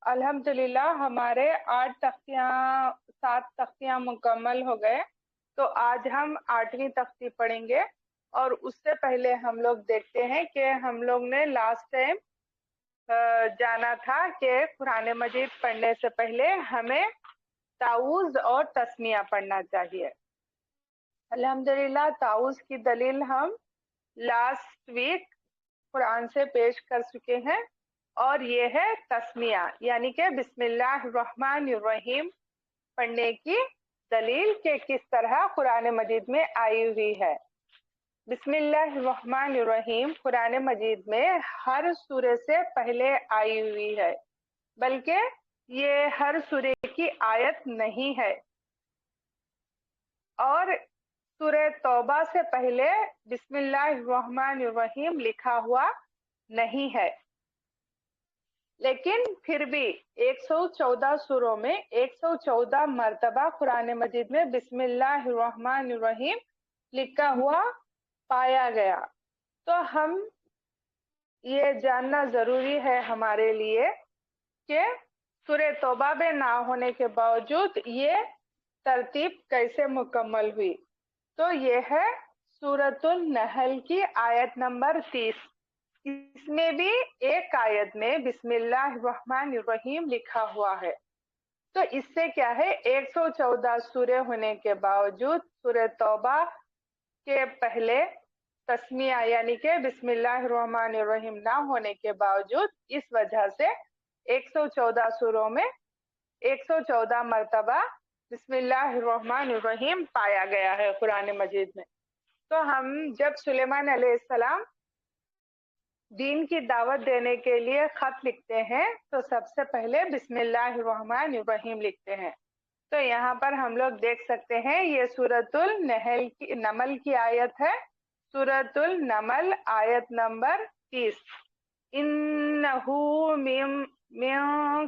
अल्हम्दुलिल्लाह हमारे 7 तख्तियां मुकम्मल हो गए। तो आज हम 8वीं तख्ती पढ़ेंगे और उससे पहले हम लोग देखते हैं कि हम लोग ने लास्ट टाइम जाना था कि कुरान मजीद पढ़ने से पहले हमें ताऊज़ और तस्मिया पढ़ना चाहिए। अल्हम्दुलिल्लाह ताऊज़ की दलील हम लास्ट वीक कुरान से पेश कर चुके हैं और ये है तस्मिया यानी कि बिस्मिल्लाहिर्रहमानिर्रहीम पढ़ने की दलील के किस तरह कुरान मजीद में आई हुई है। बिस्मिल्लाहिर्रहमानिर्रहीम कुरान मजीद में हर सूरे से पहले आई हुई है, बल्कि ये हर सूरे की आयत नहीं है और सूरे तौबा से पहले बिस्मिल्लाहिर्रहमानिर्रहीम लिखा हुआ नहीं है। लेकिन फिर भी 114 सूरों में 114 मर्तबा कुरान मजीद में बिस्मिल्लाहिर्रहमानिर्रहीम लिखा हुआ पाया गया। तो हम ये जानना जरूरी है हमारे लिए कि सूरे तौबा में ना होने के बावजूद ये तरतीब कैसे मुकम्मल हुई। तो ये है सूरतुल नहल की आयत नंबर 30। इसमें भी एक आयत में बिस्मिल्लाहिर्रहमानिर्रहीम लिखा हुआ है। तो इससे क्या है, 114 सूरे होने के बावजूद सूरे तौबा के पहले तस्मिया यानी कि बिस्मिल्लाहिर्रहमानिर्रहीम ना होने के बावजूद इस वजह से 114 सूरों में 114 मर्तबा बिस्मिल्लाहिर्रहमानिर्रहीम पाया गया है कुरान मजीद में। तो हम जब सुलेमान अलैहिस्सलाम दीन की दावत देने के लिए खत लिखते हैं तो सबसे पहले बिस्मिल्लाहिर्रहमानिर्रहीम लिखते हैं। तो यहाँ पर हम लोग देख सकते हैं ये सूरतुल नमल की आयत है। सूरतुल नमल आयत नंबर 30। इन्नहु मिन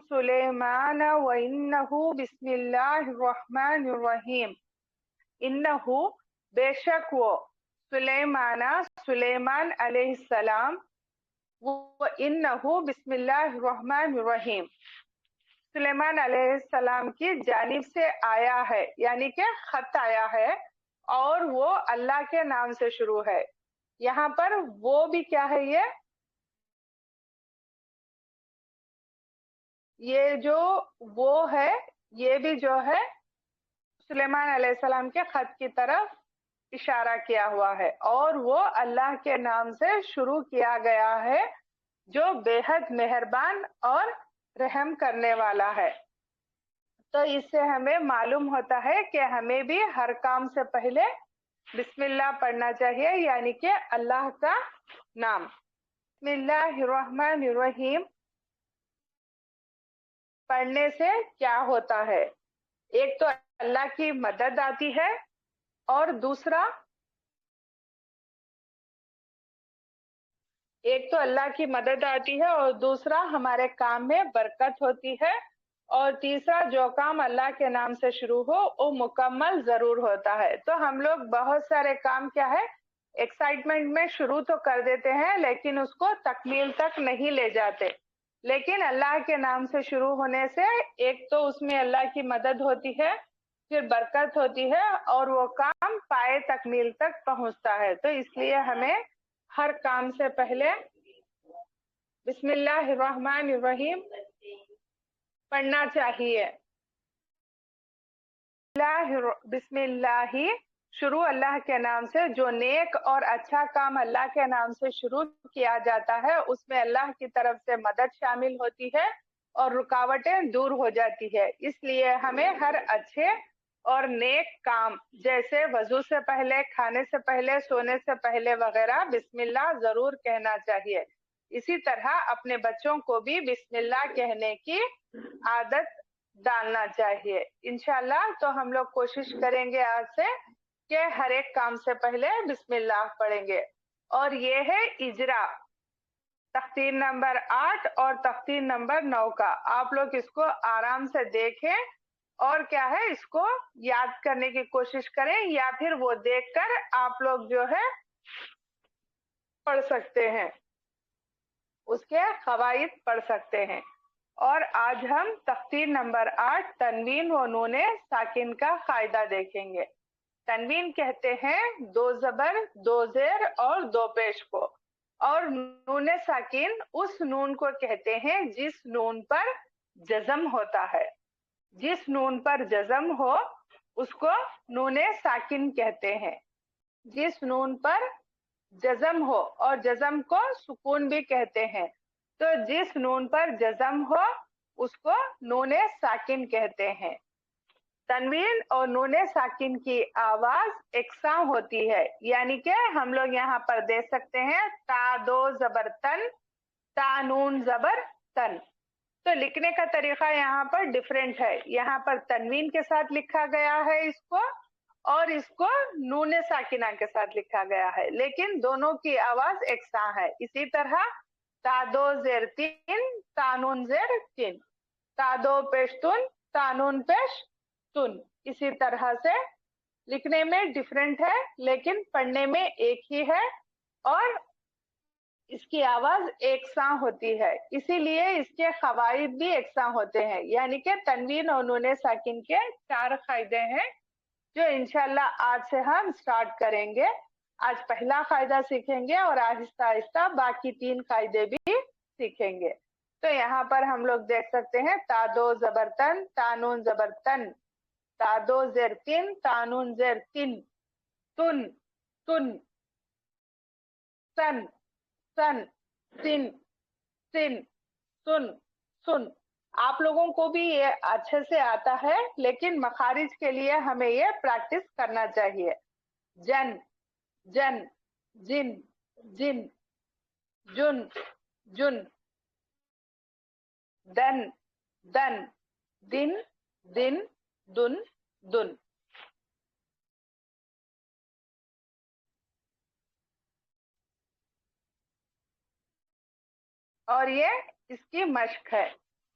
सुलेमान व इन्नहु बिस्मिल्लाहिर्रहमानिर्रहीम। इन्नहु बेशक वो सुलेमान अलैहिस्सलाम वो इन्नहु बिस्मिल्लाहिर्रहमानिर्रहीम सुलेमान अलैहिस्सलाम की जानिब से आया है, यानी कि खत आया है और वो अल्लाह के नाम से शुरू है। यहाँ पर वो भी क्या है, ये जो वो है ये भी जो है सुलेमान अलैहिस्सलाम के खत की तरफ इशारा किया हुआ है और वो अल्लाह के नाम से शुरू किया गया है जो बेहद मेहरबान और रहम करने वाला है। तो इससे हमें मालूम होता है कि हमें भी हर काम से पहले बिस्मिल्लाह पढ़ना चाहिए, यानी कि अल्लाह का नाम। बिस्मिल्लाहिर्रहमानिर्रहीम पढ़ने से क्या होता है, एक तो अल्लाह की मदद आती है और दूसरा हमारे काम में बरकत होती है और तीसरा जो काम अल्लाह के नाम से शुरू हो वो मुकम्मल जरूर होता है। तो हम लोग बहुत सारे काम क्या है एक्साइटमेंट में शुरू तो कर देते हैं लेकिन उसको तकमील तक नहीं ले जाते। लेकिन अल्लाह के नाम से शुरू होने से एक तो उसमें अल्लाह की मदद होती है, फिर बरकत होती है और वो काम पाए तकमील तक पहुंचता है। तो इसलिए हमें हर काम से पहले बिस्मिल्लाहिर्रहमानिर्रहीम पढ़ना चाहिए। बिस्मिल्लाही शुरू अल्लाह के नाम से। जो नेक और अच्छा काम अल्लाह के नाम से शुरू किया जाता है उसमें अल्लाह की तरफ से मदद शामिल होती है और रुकावटें दूर हो जाती है। इसलिए हमें हर अच्छे और नेक काम जैसे वजू से पहले, खाने से पहले, सोने से पहले वगैरह बिस्मिल्लाह जरूर कहना चाहिए। इसी तरह अपने बच्चों को भी बिस्मिल्लाह कहने की आदत डालना चाहिए इंशाल्लाह। तो हम लोग कोशिश करेंगे आज से कि हर एक काम से पहले बिस्मिल्लाह पढ़ेंगे। और ये है इजरा तख्तीर नंबर 8 और तख्तीर नंबर 9 का। आप लोग इसको आराम से देखें और क्या है इसको याद करने की कोशिश करें या फिर वो देखकर आप लोग जो है पढ़ सकते हैं, उसके कवायद पढ़ सकते हैं। और आज हम तख्तीर नंबर 8 तनवीन व नूने साकिन का कायदा देखेंगे। तनवीन कहते हैं दो जबर, दो जेर और दो पेश को, और नूने साकिन उस नून को कहते हैं जिस नून पर जज़म होता है। जिस नून पर जज़म हो उसको नूने साकिन कहते हैं। जिस नून पर जज़म हो, और जज़म को सुकून भी कहते हैं, तो जिस नून पर जज़म हो उसको नूने साकिन कहते हैं। तनवीन और नूने साकिन की आवाज एकसां होती है, यानी कि हम लोग यहाँ पर दे सकते हैं ता दो जबर तन, ता नून जबर तन। तो लिखने का तरीका यहाँ पर डिफरेंट है। यहाँ पर तनवीन के साथ लिखा गया है इसको, और इसको नूने साकिना के साथ लिखा गया है, लेकिन दोनों की आवाज एकसां है। इसी तरह ता दो जेर तीन, तानून जेर तीन, ता दो पेश तुन, तानून पेश तुन। इसी तरह से लिखने में डिफरेंट है, लेकिन पढ़ने में एक ही है, और इसकी आवाज एकसां होती है, इसीलिए इसके खवाइद भी एकसां होते हैं। यानी कि तनवीन और नूने साकिन के 4 कायदे हैं जो इंशाल्लाह आज से हम स्टार्ट करेंगे। आज पहला कायदा सीखेंगे और आहिस्ता आहिस्ता बाकी 3 कायदे भी सीखेंगे। तो यहाँ पर हम लोग देख सकते हैं ता दो जबर तन, तानून जबर तन, ता दो जेर तीन, तानून जेर तीन, तुन तुन, सन सन, सिन सिन, सुन सुन। आप लोगों को भी ये अच्छे से आता है, लेकिन मखारिज के लिए हमें ये प्रैक्टिस करना चाहिए। जन जन, जिन जिन, जुन जुन, दन दन, दिन दिन, दुन दुन। और ये इसकी मश्क है।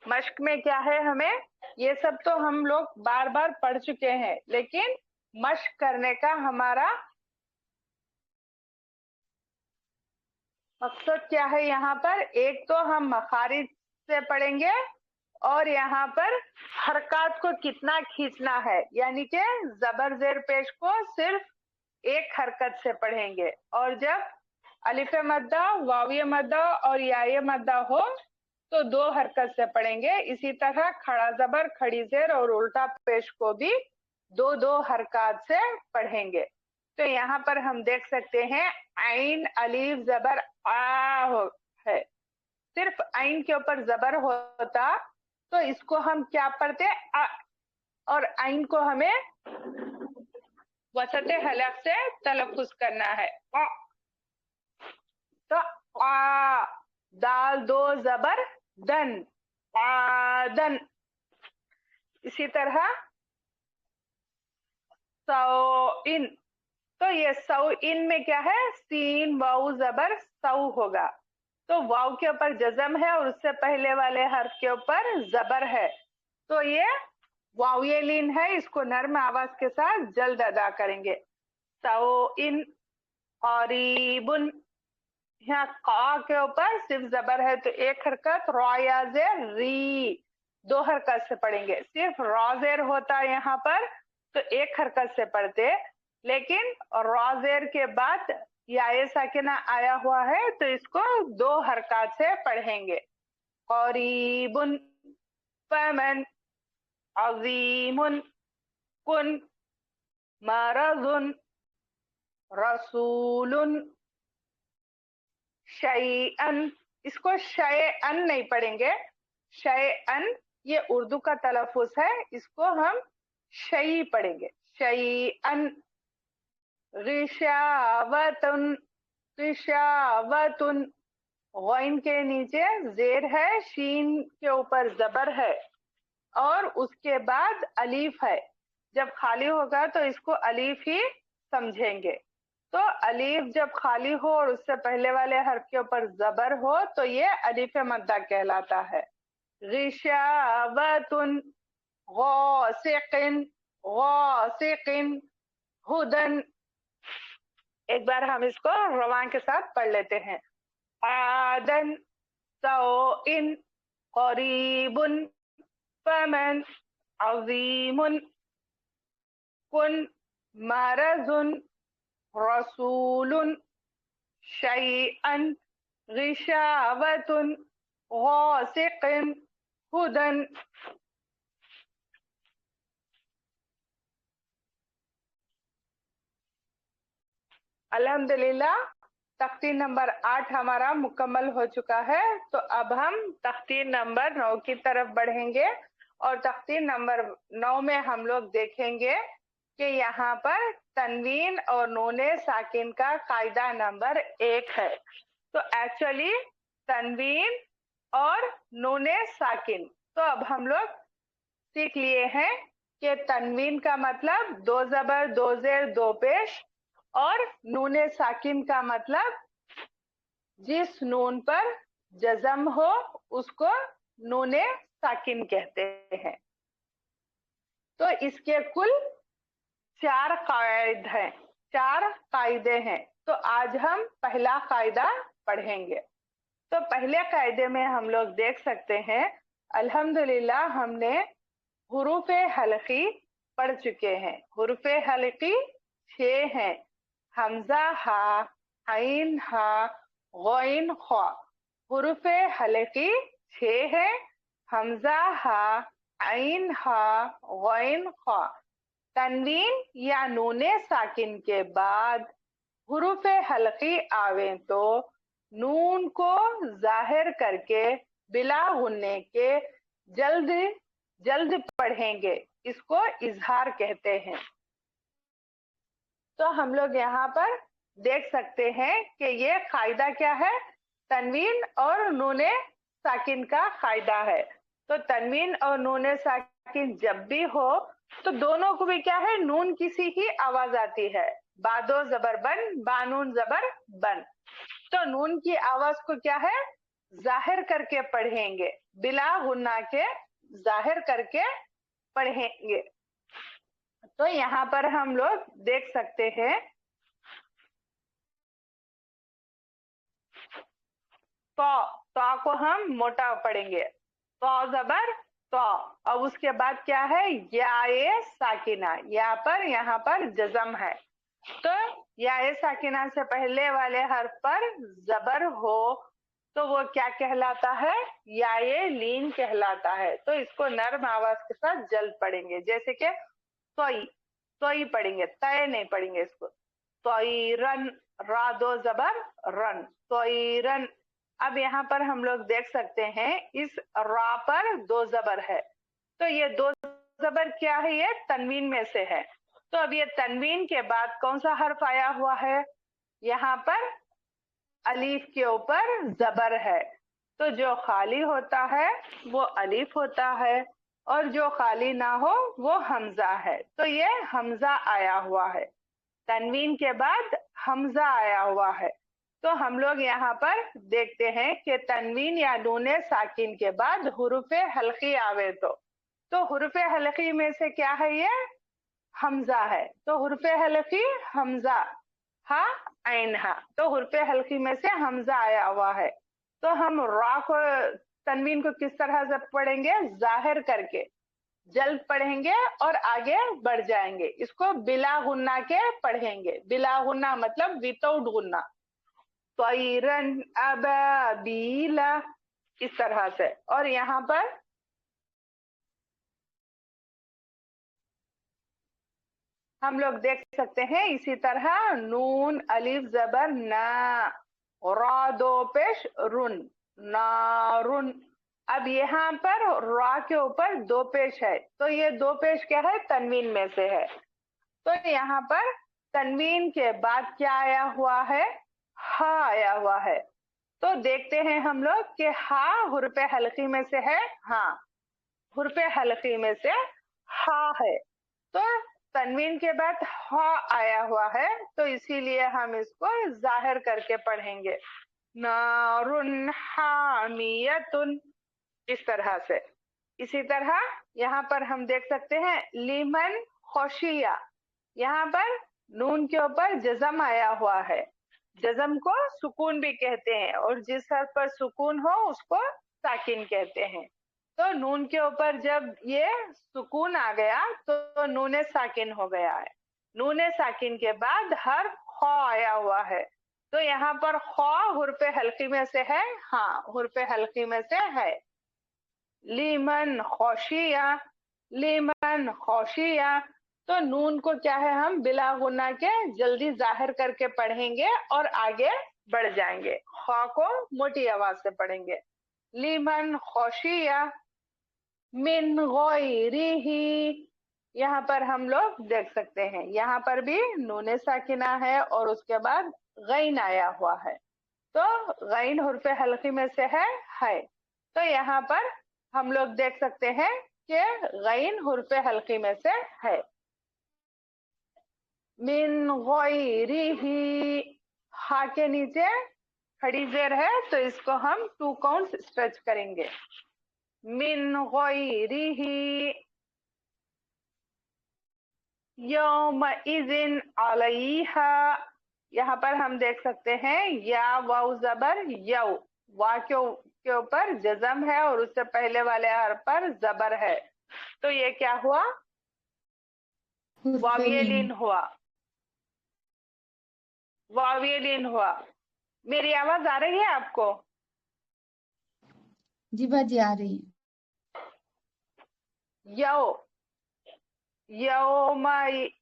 मश्क में क्या है, हमें ये सब तो हम लोग बार बार पढ़ चुके हैं, लेकिन मश्क करने का हमारा मकसद क्या है। यहाँ पर एक तो हम मखारिज से पढ़ेंगे, और यहाँ पर हरकत को कितना खींचना है, यानी कि जबर जेर पेश को सिर्फ एक हरकत से पढ़ेंगे, और जब अलिफ मद्दा, वाविय मद्दा और याय मद्दा हो तो 2 हरकत से पढ़ेंगे। इसी तरह खड़ा जबर, खड़ी जेर और उल्टा पेश को भी 2-2 हरकत से पढ़ेंगे। तो यहाँ पर हम देख सकते हैं आइन अलीफ जबर आ है, सिर्फ आइन के ऊपर जबर होता तो इसको हम क्या पढ़ते आ, और आइन को हमें वसते हलक से तलफ़ुज़ करना है। तो आ, दाल दो जबर दन, आदन। इसी तरह सौ इन, तो ये सौ इन में क्या है, सीन वाउ जबर सौ होगा। तो वाउ के ऊपर जज़म है और उससे पहले वाले हर्फ के ऊपर जबर है, तो ये वाविये लीन है, इसको नर्म आवाज के साथ जल्द अदा करेंगे। सौ इन करीबुन, यहाँ का के ऊपर सिर्फ जबर है, तो एक हरकत रॉया जेर री, 2 हरकत से पढ़ेंगे। सिर्फ रॉ जेर होता है यहाँ पर तो एक हरकत से पढ़ते, लेकिन रॉ जेर के बाद या साकिना आया हुआ है तो इसको 2 हरकत से पढ़ेंगे। करीबुन, फमन, अजीमुन, कुन, मरजुन, रसूलुन, शैअन। इसको शैअन नहीं पढ़ेंगे, शैअन ये उर्दू का तलफ़ुज़ है, इसको हम शई पढ़ेंगे, शैअन। रिशावतुन, रिशावतुन, गौइन के नीचे जेर है, शीन के ऊपर जबर है, और उसके बाद अलीफ है। जब खाली होगा तो इसको अलीफ ही समझेंगे। तो अलीफ जब खाली हो और उससे पहले वाले हर्फ के ऊपर जबर हो तो ये अलीफ मद्दा कहलाता है। रिशावतुन, गौसिकिन, गौसिकिन, हुदन। एक बार हम इसको रवान के साथ पढ़ लेते हैं। आदन, सौइन, करीबुन फमन अजीमुन कुन मरजुन रसूलुन शैअन गिशावतुन गासिक़िन हुदन। अल्हम्दुलिल्लाह तख्ती नंबर 8 हमारा मुकम्मल हो चुका है। तो अब हम तख्ती नंबर 9 की तरफ बढ़ेंगे और तख्ती नंबर 9 में हम लोग देखेंगे कि यहाँ पर तनवीन और नूने साकिन का कायदा नंबर 1 है। तो एक्चुअली तनवीन और नूने साकिन, तो अब हम लोग सीख लिए हैं कि तनवीन का मतलब दो जबर, दो जेर, दो पेश, और नूने साकिन का मतलब जिस नून पर जज़म हो उसको नूने साकिन कहते हैं। तो इसके कुल 4 कायदे हैं, 4 कायदे हैं। तो आज हम पहला कायदा पढ़ेंगे। तो पहले कायदे में हम लोग देख सकते हैं, अल्हम्दुलिल्लाह हमने हुरूफे हल्की पढ़ चुके हैं। हुरूफे हल्की 6 हैं, हमजा हा, आइन हा, गौइन खा। हुरूफे हल्की 6 है, हमजा हा, आइन हा, गौइन खा। तनवीन या नूने साकिन के बाद हुरूफे हल्की आवे तो नून को जाहिर करके बिला गुन्ने के जल्द जल्द पढ़ेंगे, इसको इजहार कहते हैं। तो हम लोग यहाँ पर देख सकते हैं कि ये कायदा क्या है, तनवीन और नूने साकिन का कायदा है। तो तनवीन और नूने साकिन जब भी हो तो दोनों को भी क्या है, नून किसी ही आवाज आती है, बादो जबर बन, बानून जबर बन। तो नून की आवाज को क्या है, जाहिर करके पढ़ेंगे, बिला गुन्ना के जाहिर करके पढ़ेंगे। तो यहाँ पर हम लोग देख सकते हैं, तो को हम मोटा पढ़ेंगे, तो जबर तो। अब उसके बाद क्या है, या साकिना, यहाँ पर जज़म है। तो या साकिना से पहले वाले हर्फ पर जबर हो तो वो क्या कहलाता है, या लीन कहलाता है। तो इसको नर्म आवाज के साथ जल्द पढ़ेंगे, जैसे कि तोई पढ़ेंगे, तय नहीं पढ़ेंगे इसको। तोई रन, रा दो जबर रन, तोई रन। अब यहाँ पर हम लोग देख सकते हैं इस रा पर 2 जबर है। तो ये 2 जबर क्या है, ये तनवीन में से है। तो अब ये तनवीन के बाद कौन सा हर्फ आया हुआ है, यहाँ पर अलीफ के ऊपर जबर है। तो जो खाली होता है वो अलीफ होता है और जो खाली ना हो वो हमजा है। तो ये हमजा आया हुआ है, तनवीन के बाद हमजा आया हुआ है। तो हम लोग यहाँ पर देखते हैं कि तनवीन या नूने साकिन के बाद हुरूफे हल्की आवे तो हुरूफे हल्की में से क्या है, ये हमजा है। तो हुरूफे हल्की हमजा हा ऐन हा, तो हुरूफे हल्की में से हमजा आया हुआ है। तो हम रा को, तनवीन को किस तरह से पढ़ेंगे, जाहिर करके जल्द पढ़ेंगे और आगे बढ़ जाएंगे। इसको बिला गुन्ना के पढ़ेंगे, बिला गुन्ना मतलब विदाउट गुन्ना। तैरन अबाबीला, इस तरह से। और यहाँ पर हम लोग देख सकते हैं इसी तरह नून अलिफ जबर ना, रा दो पेश रुन, नारुन। अब यहाँ पर रा के ऊपर 2 पेश है, तो ये 2 पेश क्या है, तनवीन में से है। तो यहाँ पर तनवीन के बाद क्या आया हुआ है, हा आया हुआ है। तो देखते हैं हम लोग कि हा हुर्फे हल्की में से है, हाँ हुर्फे हल्की में से हा है। तो तनवीन के बाद हा आया हुआ है, तो इसीलिए हम इसको जाहिर करके पढ़ेंगे, नारुन हामियतुन, इस तरह से। इसी तरह यहाँ पर हम देख सकते हैं लिमन खुशिया, यहाँ पर नून के ऊपर जज़म आया हुआ है। जज़म को सुकून भी कहते हैं और जिस हर्फ पर सुकून हो उसको साकिन कहते हैं। तो नून के ऊपर जब ये सुकून आ गया तो नूने साकिन हो गया है। नूने साकिन के बाद हर्फ खौ आया हुआ है, तो यहाँ पर खौ हुर्फे हल्की में से है। हाँ, हुर्फे हल्की में से है। लीमन खौशिया, लीमन खौशिया। तो नून को क्या है, हम बिला गुना के जल्दी जाहिर करके पढ़ेंगे और आगे बढ़ जाएंगे। खौ को मोटी आवाज से पढ़ेंगे। लीमन खौशिया मिन गैरिही। यहाँ पर हम लोग देख सकते हैं, यहाँ पर भी नूने साकिना है और उसके बाद गैन आया हुआ है। तो गैन हुर्फे हल्की में से है। तो यहाँ पर हम लोग देख सकते हैं कि गैन हुर्फे हल्की में से है। मिन गैरिही, हा के नीचे खड़ी जेर है तो इसको हम 2 काउंट स्ट्रेच करेंगे। मिन गैरिही यौमइज़िन अलैहा। यहाँ पर हम देख सकते हैं या वाव जबर यौ, वा के ऊपर जज़म है और उससे पहले वाले हर्फ पर जबर है, तो ये क्या हुआ, वाविये लीन हुआ, वाविये लीन हुआ। मेरी आवाज आ रही है आपको? जी बाजी आ रही है।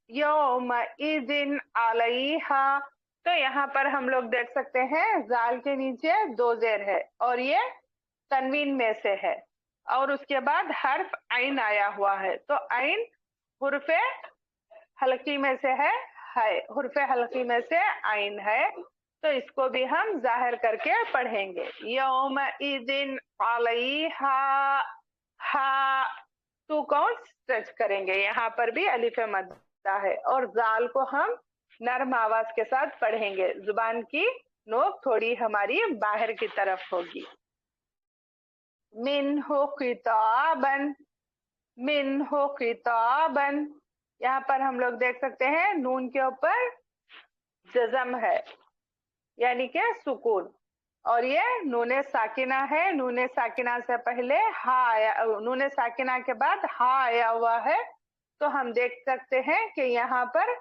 यौमइज़िन अलैहा। तो यहाँ पर हम लोग देख सकते हैं जाल के नीचे 2 जेर है और ये तनवीन में से है और उसके बाद हर्फ आइन आया हुआ है। तो आइन हुर्फे हल्की में से है, हुर्फे हल्की में से आइन है, तो इसको भी हम जाहिर करके पढ़ेंगे। यौमइज़िन अलैहा, हा 2 काउंट स्ट्रेच करेंगे। यहाँ पर भी अलिफ मद्दा है और जाल को हम नर्म आवाज के साथ पढ़ेंगे, जुबान की नोक थोड़ी हमारी बाहर की तरफ होगी। मिन्हु खिताबन, मिन्हु खिताबन। यहाँ पर हम लोग देख सकते हैं नून के ऊपर जज़म है यानी कि सुकून, और ये नूने साकिना है। नूने साकिना से पहले हा आया, नूने साकिना के बाद हा आया हुआ है, तो हम देख सकते हैं कि यहाँ पर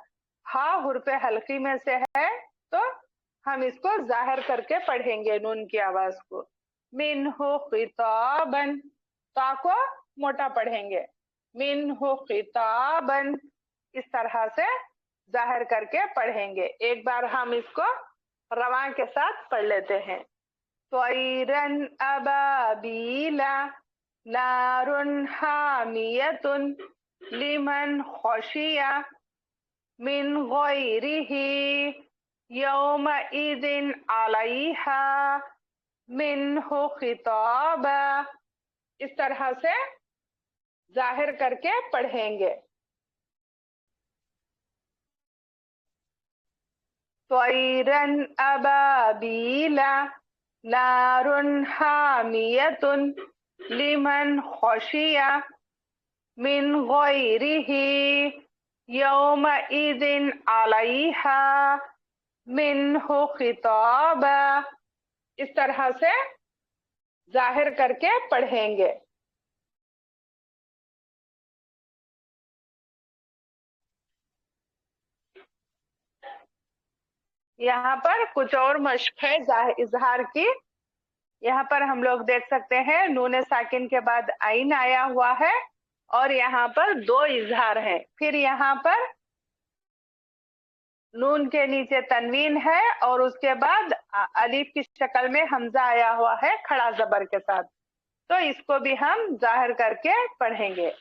हा हुर्फे हल्की में से है, तो हम इसको जाहिर करके पढ़ेंगे नून की आवाज को। मिन्हु खिताबन, ता को मोटा पढ़ेंगे। मिन्हु खिताबन, इस तरह से जाहिर करके पढ़ेंगे। एक बार हम इसको रवा के साथ पढ़ लेते हैं। त्वैरन अबाबीला नारुन हामियतुन लिमन खशिया मिन गैरिही यौमइज़िन अलैहा मिन्हु खिताबा। इस तरह से जाहिर करके पढ़ेंगे। त्वैरन अबाबीला नारुन हामियतुन लिमन खशिया मिन गैरिही यौमइज़िन अलैहा मिन्हु खिताबा। इस तरह से जाहिर करके पढ़ेंगे। यहाँ पर कुछ और मश्क है इजहार की। यहाँ पर हम लोग देख सकते हैं नून साकिन के बाद आइन आया हुआ है और यहाँ पर 2 इजहार हैं। फिर यहाँ पर नून के नीचे तनवीन है और उसके बाद अलीफ की शक्ल में हमजा आया हुआ है खड़ा जबर के साथ, तो इसको भी हम जाहिर करके पढ़ेंगे।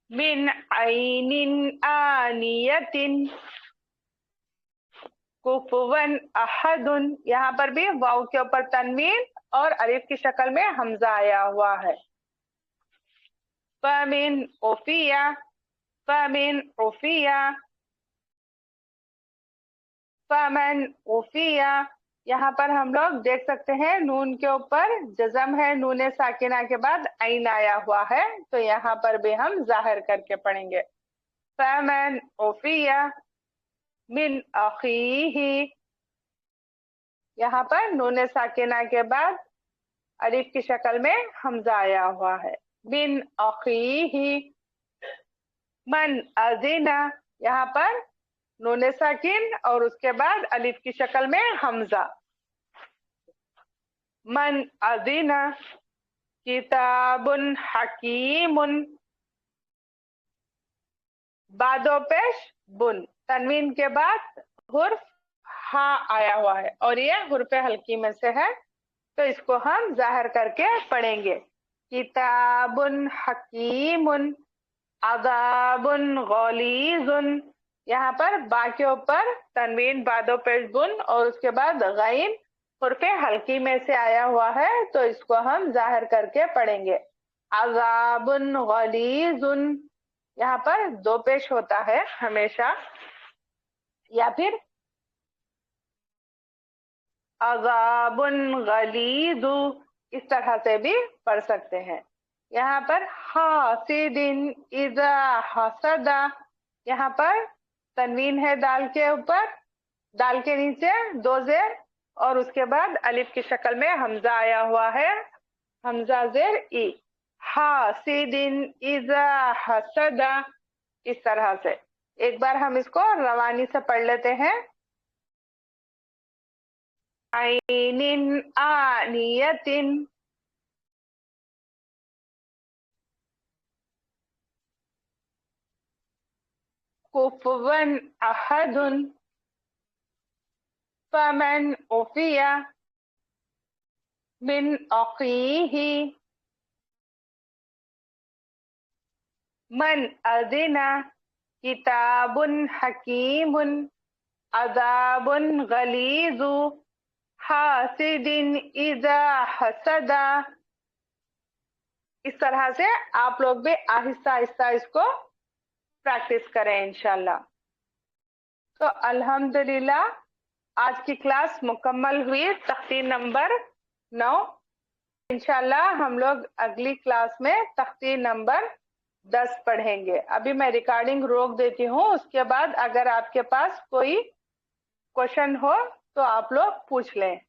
मिन आइनिन आनियतिन कुफुवन अहदुन। यहाँ पर भी वाव के ऊपर तनवीन और अलिफ की शक्ल में हमजा आया हुआ है। फमिन उफिया, फमिन उफिया, फमन उफिया। यहाँ पर हम लोग देख सकते हैं नून के ऊपर जज़म है, नून साकिना के बाद आइन आया हुआ है, तो यहाँ पर भी हम जाहिर करके पढ़ेंगे। फमन उफिया मिन अखीही। यहाँ पर नून साकिना के बाद अलिफ की शक्ल में हमजा आया हुआ है। मिन अखीही, मन अज़िना, यहाँ पर नून साकिन और उसके बाद अलिफ की शक्ल में हमजा। मन अज़िना, किताबुन हकीमुन, बादो पेश बुन, तनवीन के बाद हुर्फ हा आया हुआ है और ये हुर्फ हल्की में से है, तो इसको हम जाहिर करके पढ़ेंगे। किताबुन हकीमुन, अज़ाबुन गलीजुन, यहाँ पर बा के ऊपर तनवीन बादो पेश बुन और उसके बाद गैन हुर्फ हल्की में से आया हुआ है, तो इसको हम जाहिर करके पढ़ेंगे। अज़ाबुन गलीजुन, यहाँ पर दो पेश होता है हमेशा, या फिर अज़ाबुन गलीजु, इस तरह से भी पढ़ सकते हैं। यहाँ पर हासिदिन इज़ा हसदा, यहाँ पर तनवीन है दाल के ऊपर, दाल के नीचे दो जेर और उसके बाद अलिफ की शक्ल में हमजा आया हुआ है, हमजा जेर ई। हासिदिन इज़ा हसदा, इस तरह से। एक बार हम इसको रवानी से पढ़ लेते हैं। आइनिन आनियतिन, कुफुवन अहदुन, फमन उफिया मिन अखीही, मन अज़िना, किताबुन हकीमुन, अज़ाबुन गलीजु, हासिदिन इज़ा हसदा। इस तरह से आप लोग भी आहिस्ता आहिस्ता इसको प्रैक्टिस करें इंशाल्लाह। तो अल्हम्दुलिल्लाह आज की क्लास मुकम्मल हुई, तख्ती नंबर 9। इंशाल्लाह हम लोग अगली क्लास में तख्ती नंबर 10 पढ़ेंगे। अभी मैं रिकॉर्डिंग रोक देती हूँ, उसके बाद अगर आपके पास कोई क्वेश्चन हो तो आप लोग पूछ लें।